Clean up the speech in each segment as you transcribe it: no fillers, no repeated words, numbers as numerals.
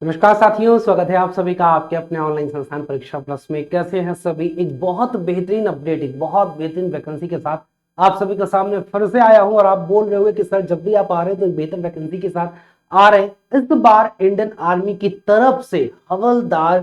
नमस्कार साथियों, स्वागत है आप सभी का आपके अपने ऑनलाइन संस्थान परीक्षा प्लस में। कैसे हैं सभी? एक बहुत बेहतरीन अपडेट, एक बहुत बेहतरीन वैकेंसी के साथ आप सभी के सामने फिर से आया हूं। और आप बोल रहे हो कि सर जब भी आप आ रहे हैं तो एक बेहतर वैकेंसी के साथ आ रहे हैं। इस बार इंडियन आर्मी की तरफ से हवलदार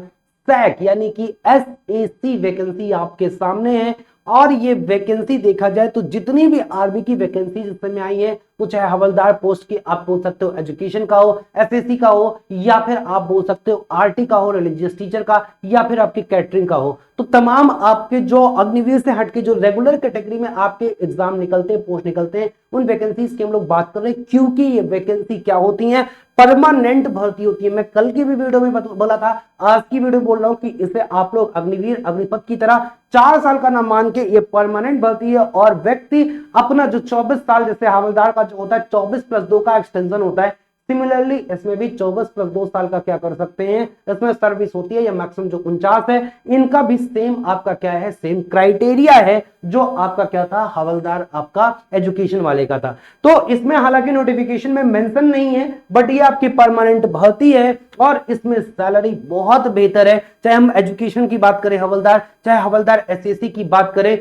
सैक यानी कि SAC वैकेंसी आपके सामने है। और ये वैकेंसी देखा जाए तो जितनी भी आर्मी की वैकेंसी जिस समय आई है, वो चाहे हवलदार पोस्ट की आप बोल सकते हो एजुकेशन का हो, SAC का हो, या फिर आप बोल सकते हो RT का हो, रिलीजियस टीचर का, या फिर आपकी कैटरिंग का हो, तो तमाम आपके जो अग्निवीर से हटके जो रेगुलर कैटेगरी में आपके एग्जाम निकलते हैं, पोस्ट निकलते हैं, उन वैकेंसीज की हम लोग बात कर रहे हैं। क्योंकि ये वैकेंसी क्या होती है, परमानेंट भर्ती होती है। मैं कल की भी वीडियो में बोला था, आज की वीडियो बोल रहा हूं कि इसे आप लोग अग्निवीर अग्निपथ की तरह 4 साल का ना मान के ये परमानेंट भर्ती है। और व्यक्ति अपना जो 24 साल, जैसे हवलदार का जो होता है 24+2 का एक्सटेंशन होता है, सिमिलरली इसमें भी 24+2 साल का क्या कर सकते हैं, इसमें सर्विस होती है। या मैक्सिमम जो 49 है, इनका भी सेम आपका क्या है, सेम क्राइटेरिया है जो आपका क्या था, हवलदार आपका एजुकेशन वाले का था। तो इसमें हालांकि नोटिफिकेशन में मेंशन नहीं है, बट ये आपकी परमानेंट भर्ती है और इसमें सैलरी बहुत बेहतर है। चाहे हम एजुकेशन की बात करें हवलदार, चाहे हवलदार SAC की बात करें,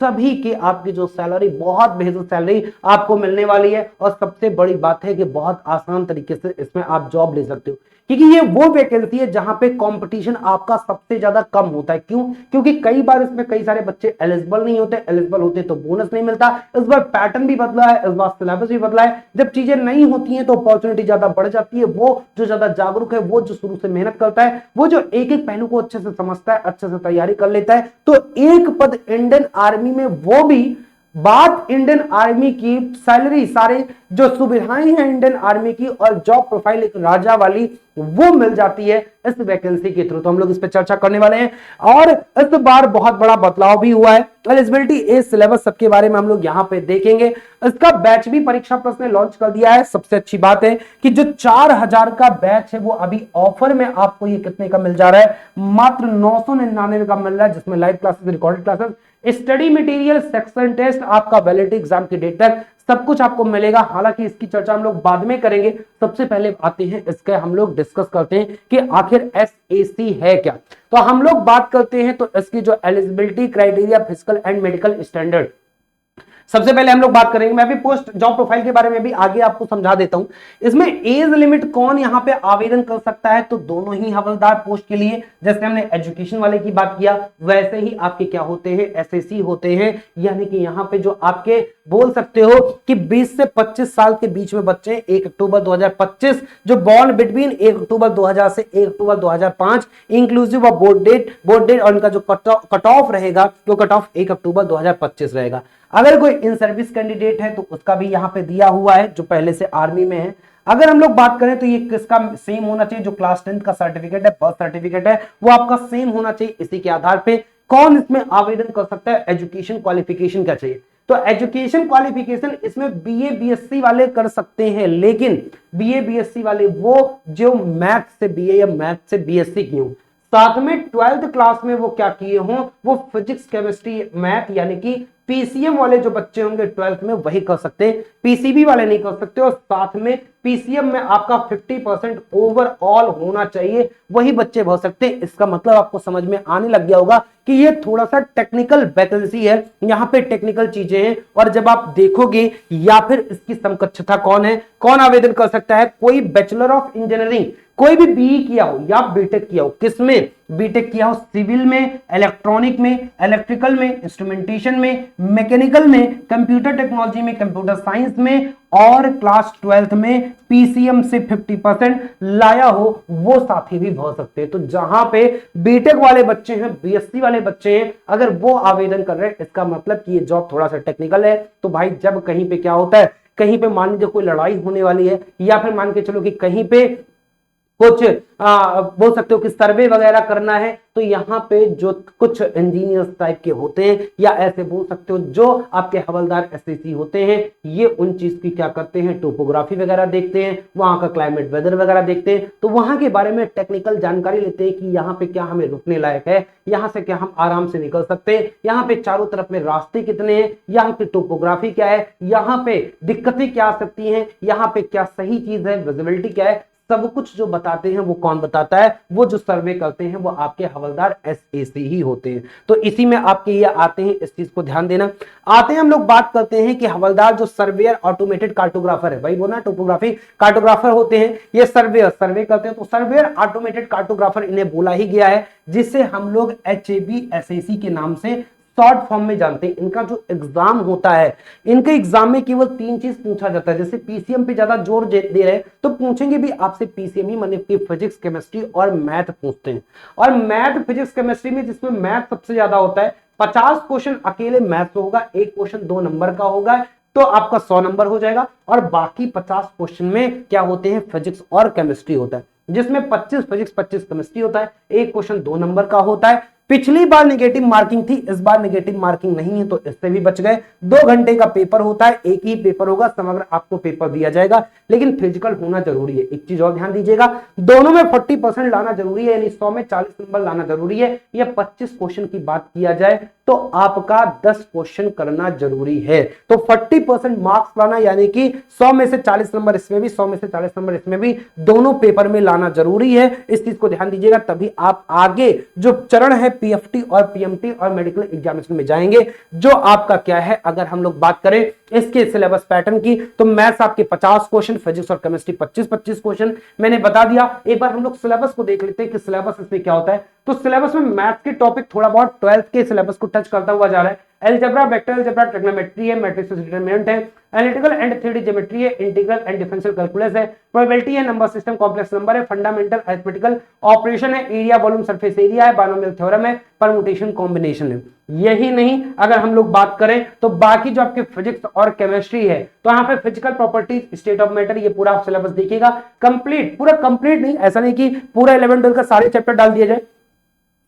सभी की आपकी जो सैलरी, बहुत बेहतर सैलरी आपको मिलने वाली है। और सबसे बड़ी बात है कि बहुत आसान तरीके से इसमें आप जॉब ले सकते हो, क्योंकि ये वो वैकेंसी है जहां पे कंपटीशन आपका सबसे ज्यादा कम होता है। क्यों? क्योंकि कई बार इसमें कई सारे बच्चे एलिजिबल नहीं होते, एलिजिबल होते तो बोनस नहीं मिलता। इस बार पैटर्न भी बदला है, इस बार सिलेबस भी बदला है। जब चीजें नहीं होती हैं तो अपॉर्चुनिटी ज्यादा बढ़ जाती है। वो जो ज्यादा जागरूक है, वो जो शुरू से मेहनत करता है, वो जो एक एक पहलू को अच्छे से समझता है, अच्छे से तैयारी कर लेता है, तो एक पद इंडियन आर्मी में, वो भी बात इंडियन आर्मी की सैलरी, सारे जो सुविधाएं हैं इंडियन आर्मी की, और जॉब प्रोफाइल एक राजा वाली, वो मिल जाती है इस वैकेंसी के थ्रू। तो हम लोग इस पर चर्चा करने वाले हैं। और इस बार बहुत बड़ा बदलाव भी हुआ है, एलिजिबिलिटी एज सिलेबस सबके बारे में हम लोग यहां पे देखेंगे। इसका बैच भी परीक्षा प्लस ने लॉन्च कर दिया है। सबसे अच्छी बात है कि जो 4000 का बैच है, वो अभी ऑफर में आपको ये कितने का मिल जा रहा है, मात्र 999 का मिल रहा है, जिसमें live classes, recorded classes, study material, section test, आपका वैलिडिटी एग्जाम की डेट तक सब कुछ आपको मिलेगा। हालांकि इसकी चर्चा हम लोग बाद में करेंगे। सबसे पहले आते हैं इसके, हम लोग डिस्कस करते हैं कि आखिर SAC है क्या। तो हम लोग बात करते हैं तो इसकी जो eligibility criteria, physical and medical standard, सबसे पहले हम लोग बात करेंगे। मैं भी पोस्ट जॉब प्रोफाइल के बारे में भी आगे आपको समझा देता हूं। इसमें एज लिमिट कौन यहां पे आवेदन कर सकता है, तो दोनों ही हवलदार पोस्ट के लिए, जैसे हमने एजुकेशन वाले की बात किया, वैसे ही आपके क्या होते हैं, SAC होते हैं। यानी कि यहां पे जो आपके बोल सकते हो कि 20 से 25 साल के बीच में बच्चे, 1 अक्टूबर 2025, जो बॉर्न बिटवीन 1 अक्टूबर 2000 से 1 अक्टूबर 2005, इंक्लूसिव ऑफ बोर्ड डेट, और उनका जो कट ऑफ रहेगा, वो कट ऑफ 1 अक्टूबर 2025 रहेगा। अगर कोई इन सर्विस कैंडिडेट है तो उसका भी यहां पे दिया हुआ है, जो पहले से आर्मी में है। अगर हम लोग बात करें तो ये किसका सेम होना चाहिए, जो क्लास 10 का सर्टिफिकेट है, बर्थ सर्टिफिकेट है, वो आपका सेम होना चाहिए। इसी के आधार पे कौन इसमें आवेदन कर सकता है, एजुकेशन क्वालिफिकेशन क्या चाहिए, तो एजुकेशन क्वालिफिकेशन इसमें BA BSc वाले कर सकते हैं। लेकिन BA BSc वाले वो जो मैथ से BA या मैथ से BSc की हो, साथ में 12th क्लास में वो क्या किए हों, वो फिजिक्स, केमिस्ट्री, मैथ, यानी कि PCM वाले जो बच्चे होंगे 12th में, वही कर सकते हैं। PCB वाले नहीं कर सकते। और साथ में PCM में आपका 50% ओवरऑल होना चाहिए, वही बच्चे भर सकते हैं। इसका मतलब आपको समझ में आने लग गया होगा कि ये थोड़ा सा टेक्निकल वैकेंसी है, यहाँ पे टेक्निकल चीजें हैं। और जब आप देखोगे, या फिर इसकी समकक्षता कौन है, कौन आवेदन कर सकता है, कोई बैचलर ऑफ इंजीनियरिंग, कोई भी BE किया हो या बीटेक किया हो, किसमें बीटेक किया हो, सिविल में, इलेक्ट्रॉनिक में, इलेक्ट्रिकल में, इंस्ट्रूमेंटेशन में, मैकेनिकल में, कंप्यूटर टेक्नोलॉजी में, कंप्यूटर साइंस में, और क्लास 12th में PCM से 50% लाया हो, वो साथी भी भर सकते हैं। तो जहां पे बीटेक वाले बच्चे हैं, BSc वाले बच्चे हैं, अगर वो आवेदन कर रहे हैं, इसका मतलब कि ये जॉब थोड़ा सा टेक्निकल है। तो भाई जब कहीं पे क्या होता है, कहीं पे मान लीजिए कोई लड़ाई होने वाली है, या फिर मान के चलो कि कहीं पे कुछ बोल सकते हो कि सर्वे वगैरह करना है, तो यहाँ पे जो कुछ इंजीनियर्स टाइप के होते हैं, या ऐसे बोल सकते हो जो आपके हवलदार एसएससी होते हैं, ये उन चीज की क्या करते हैं, टोपोग्राफी वगैरह देखते हैं, वहां का क्लाइमेट वेदर वगैरह देखते हैं, तो वहां के बारे में टेक्निकल जानकारी लेते हैं कि यहाँ पे क्या हमें रुकने लायक है, यहाँ से क्या हम आराम से निकल सकते हैं, यहाँ पे चारों तरफ में रास्ते कितने हैं, यहाँ की टोपोग्राफी क्या है, यहाँ पे दिक्कतें क्या आ सकती हैं, यहाँ पे क्या सही चीज है, विजिबिलिटी क्या है, सब कुछ जो बताते हैं वो कौन बताता है, वो जो सर्वे करते हैं वो आपके हवलदार एसएसी ही होते हैं। तो इसी में आपके ये आते हैं, इस चीज को ध्यान देना। आते हैं हम लोग बात करते हैं कि हवलदार जो सर्वेयर ऑटोमेटेड कार्टोग्राफर है, भाई वो ना टोपोग्राफी कार्टोग्राफर होते हैं, ये सर्वेयर सर्वे करते हैं, तो सर्वेयर ऑटोमेटेड कार्टोग्राफर इन्हें बोला ही गया है, जिसे हम लोग HAB-SAC के नाम से शॉर्ट फॉर्म में जानते हैं। इनका जो एग्जाम होता है, इनके एग्जाम में केवल 3 चीज पूछा जाता है। जैसे पीसीएम पे ज्यादा जोर दे रहे हैं तो पूछेंगे भी आपसे पीसीएम ही, माने कि फिजिक्स केमिस्ट्री और मैथ पूछते हैं। और मैथ फिजिक्स केमिस्ट्री में जिसमें मैथ सबसे ज्यादा होता है, 50 क्वेश्चन अकेले मैथ होगा, एक क्वेश्चन 2 नंबर का होगा, तो आपका 100 नंबर हो जाएगा। और बाकी 50 क्वेश्चन में क्या होते हैं, फिजिक्स और केमिस्ट्री होता है, जिसमें 25 फिजिक्स 25 केमिस्ट्री होता है, एक क्वेश्चन 2 नंबर का होता है। पिछली बार नेगेटिव मार्किंग थी, इस बार नेगेटिव मार्किंग नहीं है, तो इससे भी बच गए। 2 घंटे का पेपर होता है, एक ही पेपर होगा, समग्र आपको पेपर दिया जाएगा, लेकिन फिजिकल होना जरूरी है। एक चीज और ध्यान दीजिएगा, दोनों में 40% लाना जरूरी है, यानी 100 में 40 नंबर लाना जरूरी है। या 25 क्वेश्चन की बात किया जाए तो आपका 10 क्वेश्चन करना जरूरी है, तो 40% मार्क्स लाना, यानी कि 100 में से 40 नंबर इसमें भी, 100 में से 40 नंबर इसमें भी, दोनों पेपर में लाना जरूरी है। इस चीज को ध्यान दीजिएगा, तभी आप आगे जो चरण है पीएफटी और पीएमटी और मेडिकल एग्जामिनेशन में जाएंगे। जो आपका क्या है, अगर हम लोग बात करें इसके सिलेबस पैटर्न की, तो मैथ्स आपके 50 क्वेश्चन, फिजिक्स और केमिस्ट्री 25-25 क्वेश्चन, मैंने बता दिया। एक बार हम लोग सिलेबस को देख लेते हैं कि सिलेबस इसमें क्या होता है। तो सिलेबस में मैथ्स के टॉपिक थोड़ा बहुत 12th के सिलेबस को टच करता हुआ जा रहा है। अलजेब्रा, वेक्टर अलजेब्रा, ट्रिग्नोमेट्री है, मैट्रिसेस डिटरमिनेंट है, एनालिटिकल एंड 3D ज्योमेट्री है, इंटीग्रल एंड डिफरेंशियल कैलकुलस है, प्रोबेबिलिटी है, नंबर सिस्टम, कॉम्प्लेक्स नंबर है, फंडामेंटल अरिथमेटिकल ऑपरेशन है, एरिया वॉल्यूम सरफेस एरिया है, बायनोमियल थ्योरम है, परम्यूटेशन कॉम्बिनेशन है। यही नहीं, अगर हम लोग बात करें तो बाकी जो आपके फिजिक्स और केमिस्ट्री है, तो यहाँ पे physical properties, state of matter, ये पूरा सिलेबस देखिएगा। कंप्लीट, पूरा कंप्लीट नहीं, ऐसा नहीं कि पूरा 11-12 का सारे चैप्टर डाल दिया जाए।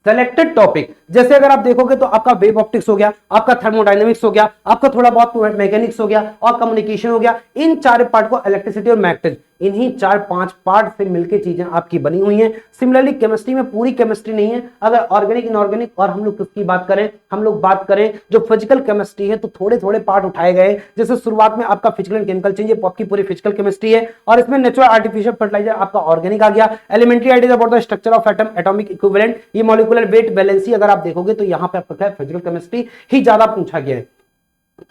सेलेक्टेड टॉपिक, जैसे अगर आप देखोगे तो आपका वेव ऑप्टिक्स हो गया, आपका थर्मोडायनेमिक्स हो गया, आपका थोड़ा बहुत मैकेनिक्स हो गया और कम्युनिकेशन हो गया। इन 4 पार्ट को, इलेक्ट्रिसिटी और मैग्नेटिज्म, इन्हीं 4-5 पार्ट से मिलकर चीजें आपकी बनी हुई हैं। सिमिलरली केमिस्ट्री में पूरी केमिस्ट्री नहीं है, अगर ऑर्गेनिक इनऑर्गेनिक और हम लोग किसकी बात करें, हम लोग बात करें जो फिजिकल केमिस्ट्री है, तो थोड़े थोड़े पार्ट उठाए गए। जैसे शुरुआत में आपका फिजिकल एंड केमिकल चेंज, आपकी पूरी फिजिकल केमिस्ट्री है, और इसमें नेचुरल आर्टिफिशियल फर्टिलाइजर आपका ऑर्गेनिक आ गया। Elementary ideas about the structure of atom, atomic equivalent, ये मॉलिक्यूलर वेट बैलेंसी, अगर आप देखोगे तो यहाँ पे आपका फिजिकल केमिस्ट्री ही ज्यादा पूछा गया है।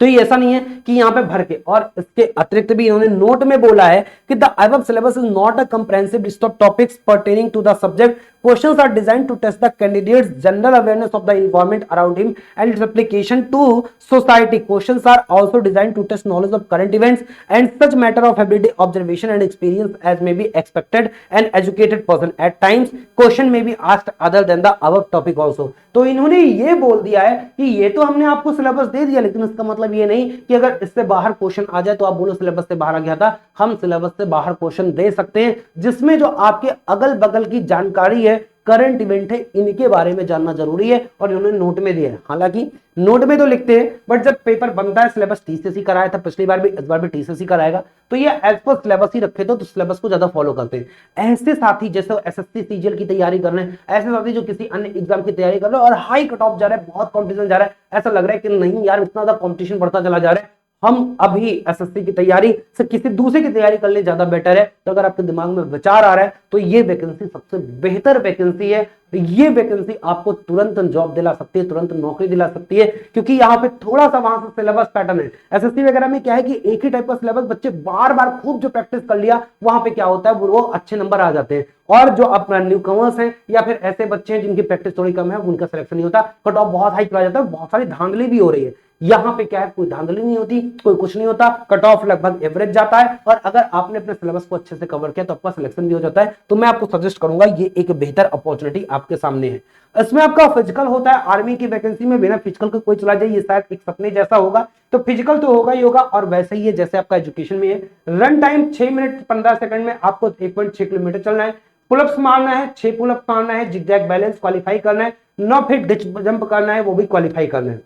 तो ये ऐसा नहीं है कि यहां पे भर के, और इसके अतिरिक्त भी इन्होंने नोट में बोला है कि the above syllabus is not a comprehensive list of topics pertaining to the subject. Questions are designed to test the candidate's general awareness of the environment around him and its application to society. Questions are also designed to test knowledge of current events and such matter of everyday observation and experience as may be expected and educated person. At times question may be asked other then the above topic also. तो इन्होंने ये बोल दिया है कि ये तो हमने आपको सिलेबस दे दिया, लेकिन इसका मतलब ये नहीं कि अगर इससे बाहर क्वेश्चन आ जाए तो आप बोलो सिलेबस से बाहर आ गया था। हम सिलेबस से बाहर क्वेश्चन दे सकते हैं, जिसमें जो आपके अगल बगल की जानकारी है, करंट इवेंट है, इनके बारे में जानना जरूरी है, और इन्होंने नोट में दिया है। हालांकि नोट में तो लिखते हैं, बट जब पेपर बनता है, सिलेबस टीसीएसई कराया था पिछली बार भी, इस बार भी टीसीएसई कराएगा, तो ये एज पर सिलेबस ही रखे तो सिलेबस को ज्यादा फॉलो करते हैं। ऐसे साथी जैसे एसएससी सीजीएल की तैयारी कर रहे हैं, ऐसे साथी जो किसी अन्य एग्जाम की तैयारी कर रहे हैं और हाई कट ऑफ जा रहा है, बहुत कॉम्पिटिशन जा रहा है, ऐसा लग रहा है कि नहीं यार इतना ज्यादा कॉम्पिटिशन बढ़ता चला जा रहा है, हम अभी एसएससी की तैयारी से किसी दूसरे की तैयारी कर ले, ज्यादा बेटर है। तो अगर आपके दिमाग में विचार आ रहा है तो ये वैकेंसी सबसे बेहतर वैकेंसी है। ये वैकेंसी आपको तुरंत जॉब दिला सकती है, तुरंत नौकरी दिला सकती है, क्योंकि यहाँ पे थोड़ा सा वहां से सिलेबस पैटर्न है। एसएससी वगैरह में क्या है कि एक ही टाइप का सिलेबस, बच्चे बार बार खूब जो प्रैक्टिस कर लिया, वहां पे क्या होता है वो अच्छे नंबर आ जाते हैं। और जो अपना न्यू कमर्स हैं या फिर ऐसे बच्चे हैं जिनकी प्रैक्टिस थोड़ी कम है, उनका सिलेक्शन नहीं होता, कट ऑफ बहुत हाई चला जाता है, बहुत सारी धांधली भी हो रही है। यहाँ पे क्या है, कोई धांधली नहीं होती, कोई कुछ नहीं होता, कट ऑफ लगभग एवरेज जाता है, और अगर आपने अपने सिलेबस को अच्छे से कवर किया तो आपका सिलेक्शन भी हो जाता है। तो मैं आपको सजेस्ट करूंगा, ये एक बेहतर अपॉर्चुनिटी आपके सामने है। इसमें आपका फिजिकल होता है, आर्मी की वैकेंसी में बिना फिजिकल के कोई चला जाए, ये शायद एक सपने जैसा होगा, तो फिजिकल तो होगा ही होगा, और वैसे ही है जैसे आपका एजुकेशन में है। रन टाइम 6 मिनट 15 सेकंड में आपको 1.6 किलोमीटर चलना है। पुलअप्स मारना है, 6 पुलअप्स मारना है, जिगजैग बैलेंस क्वालिफाई करना है, 9 फीट डिच जंप करना है, वो भी क्वालिफाई करना है।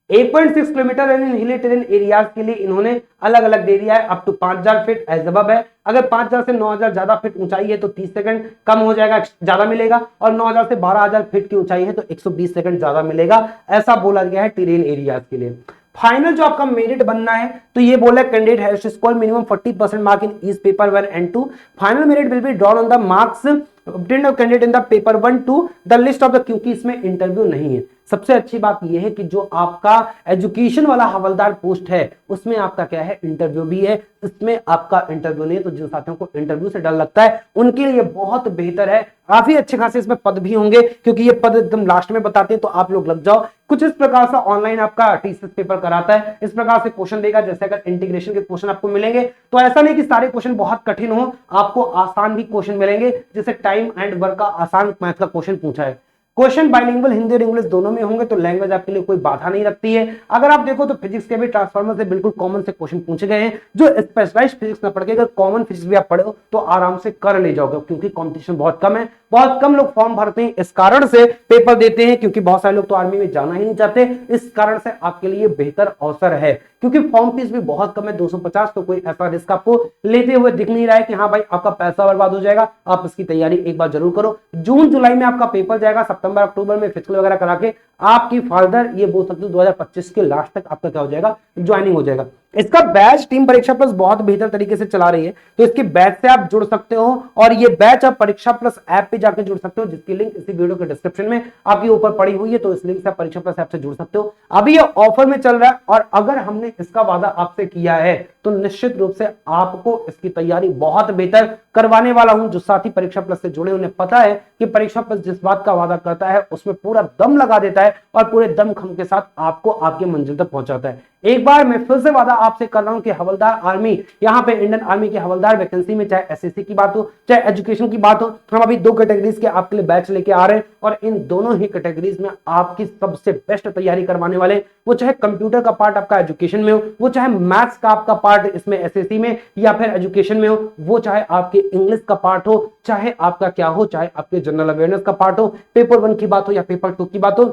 8.6 किलोमीटर इन हिली टेरेन एरियाज के लिए इन्होंने अलग अलग दे दिया है। Up to 5000 feet as above है। अगर 5000 से 9000 ज्यादा फीट ऊंचाई है तो 30 सेकंड कम हो जाएगा, ज्यादा मिलेगा, और 9000 से 12000 फीट की ऊंचाई है तो 120 सेकंड ज्यादा मिलेगा। ऐसा बोला गया है टेरेन एरियाज के लिए। फाइनल जो आपका मेरिट बनना है तो ये बोला candidate has to score minimum 40% mark in each paper 1 and 2। Final merit will be drawn on the marks obtained of candidate in the paper 1 to the list of the, क्योंकि इसमें interview नहीं है। सबसे अच्छी बात यह है कि जो आपका एजुकेशन वाला हवलदार पोस्ट है उसमें आपका क्या है, इंटरव्यू भी है। इसमें आपका इंटरव्यू नहीं है, तो जिन साथियों को इंटरव्यू से डर लगता है उनके लिए बहुत बेहतर है। काफी अच्छे खासे इसमें पद भी होंगे, क्योंकि ये पद एकदम लास्ट में बताते हैं, तो आप लोग लग जाओ। कुछ इस प्रकार से ऑनलाइन आपका टीसीएस पेपर कराता है, इस प्रकार से क्वेश्चन देगा। जैसे अगर इंटीग्रेशन के क्वेश्चन आपको मिलेंगे तो ऐसा नहीं कि सारे क्वेश्चन बहुत कठिन हो, आपको आसान भी क्वेश्चन मिलेंगे। जैसे टाइम एंड वर्क का आसान मैथ का क्वेश्चन पूछा है। क्वेश्चन बाइलिंगुअल हिंदी और इंग्लिश दोनों में होंगे, तो लैंग्वेज आपके लिए कोई बाधा नहीं रखती है। अगर आप देखो तो फिजिक्स के भी ट्रांसफार्मर से बिल्कुल कॉमन से क्वेश्चन पूछे गए हैं, जो स्पेशलाइज्ड फिजिक्स ना पढ़ के अगर कॉमन फिजिक्स भी आप पढ़े हो तो आराम से कर ले जाओगे, क्योंकि कंपटीशन बहुत कम है। बहुत कम लोग फॉर्म भरते हैं, इस कारण से पेपर देते हैं, क्योंकि बहुत सारे लोग तो आर्मी में जाना ही नहीं चाहते। इस कारण से आपके लिए बेहतर अवसर है, क्योंकि फॉर्म फीस भी बहुत कम है, 250। तो कोई ऐसा रिस्क आपको लेते हुए दिख नहीं रहा है कि हाँ भाई आपका पैसा बर्बाद हो जाएगा। आप इसकी तैयारी एक बार जरूर करो। जून जुलाई में आपका पेपर जाएगा, सितंबर अक्टूबर में फिजिकल वगैरह करा के आपकी फर्दर ये बोल सकते हो 2025 के लास्ट तक आपका क्या हो जाएगा, ज्वाइनिंग हो जाएगा। इसका बैच टीम परीक्षा प्लस बहुत बेहतर तरीके से चला रही है, तो इसके बैच से आप जुड़ सकते हो, और ये बैच आप परीक्षा प्लस ऐप पे जाकर जुड़ सकते हो, जिसकी लिंक इसी वीडियो के डिस्क्रिप्शन में आपके ऊपर पड़ी हुई है। तो इस लिंक से आप परीक्षा प्लस ऐप से जुड़ सकते हो। अभी ये ऑफर में चल रहा है, और अगर हमने इसका वादा आपसे किया है तो निश्चित रूप से आपको इसकी तैयारी बहुत बेहतर करवाने वाला हूं। जो साथी परीक्षा प्लस से जुड़े उन्हें पता है कि परीक्षा प्लस जिस बात का वादा करता है उसमें पूरा दम लगा देता है, और पूरे दम खम के साथ आपको आपके मंजिल तक पहुंचाता है। एक बार मैं फिर से वादा आपसे कर रहा हूं कि हवलदार आर्मी, यहां पे इंडियन आर्मी के हवलदार वैकेंसी में चाहे एसएससी की बात हो चाहे एजुकेशन की बात हो, हम अभी 2 कैटेगरीज के आपके लिए बैच लेके आ रहे हैं, और इन दोनों ही कैटेगरीज में आपकी सबसे बेस्ट तैयारी करवाने वाले। वो चाहे कंप्यूटर का पार्ट आपका एजुकेशन में हो, वो चाहे मैथ्स का आपका पार्ट इसमें एसएससी में या फिर एजुकेशन में हो, वो चाहे आपके इंग्लिश का पार्ट हो, चाहे आपका क्या हो, चाहे आपके जनरल अवेयरनेस का पार्ट हो, पेपर 1 की बात हो या पेपर 2 की बात हो,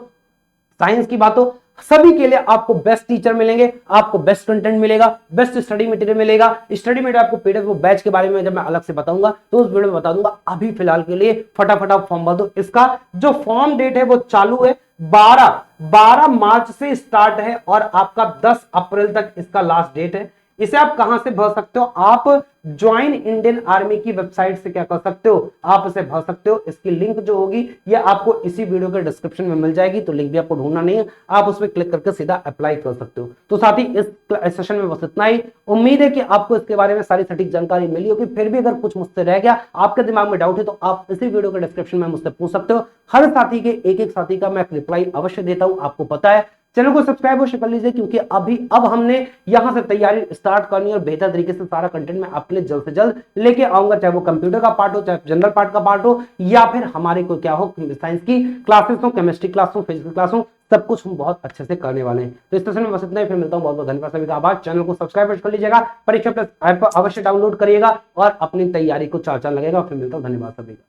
साइंस की बात हो, सभी के लिए आपको बेस्ट टीचर मिलेंगे, आपको बेस्ट कंटेंट मिलेगा, बेस्ट स्टडी मटेरियल मिलेगा। स्टडी मटेरियल आपको पीडीएफ वो बैच के बारे में जब मैं अलग से बताऊंगा तो उस वीडियो में बता दूंगा। अभी फिलहाल के लिए फटाफट आप फॉर्म भर दो। इसका जो फॉर्म डेट है वो चालू है, 12 मार्च से स्टार्ट है, और आपका 10 अप्रैल तक इसका लास्ट डेट है। इसे आप कहां से भर सकते हो, आप ज्वाइन इंडियन आर्मी की वेबसाइट से क्या कर सकते हो, आप इसे भर सकते हो। इसकी लिंक जो होगी ये आपको इसी वीडियो के डिस्क्रिप्शन में मिल जाएगी, तो लिंक भी आपको ढूंढना नहीं है, आप उस पर क्लिक करके सीधा अप्लाई कर सकते हो। तो साथ ही इस सेशन में बस इतना ही। उम्मीद है कि आपको इसके बारे में सारी सटीक जानकारी मिली होगी। फिर भी अगर कुछ मुझसे रह गया, आपके दिमाग में डाउट है, तो आप इसी वीडियो के डिस्क्रिप्शन में मुझसे पूछ सकते हो। हर साथी के एक साथी का मैं रिप्लाई अवश्य देता हूं, आपको पता है। चैनल को सब्सक्राइब अवश्य कर लीजिए, क्योंकि अब हमने यहां से तैयारी स्टार्ट करनी है, और बेहतर तरीके से सारा कंटेंट मैं आपके लिए जल्द से जल्द लेके आऊंगा, चाहे वो कंप्यूटर का पार्ट हो, चाहे जनरल पार्ट का पार्ट हो, या फिर हमारे को क्या हो, साइंस की क्लासेस हो, केमिस्ट्री क्लास हो, फिजिक्स क्लास हो, सब कुछ हम बहुत अच्छे से करने वाले हैं। तो इस सेशन में बस इतना ही, फिर मिलता हूं। बहुत बहुत धन्यवाद सभी का आभार। चैनल को सब्सक्राइब कर लीजिएगा, परीक्षा प्लस ऐप अवश्य डाउनलोड करिएगा, और अपनी तैयारी को चार चांद लगेगा। फिर मिलता हूं, धन्यवाद सभी का।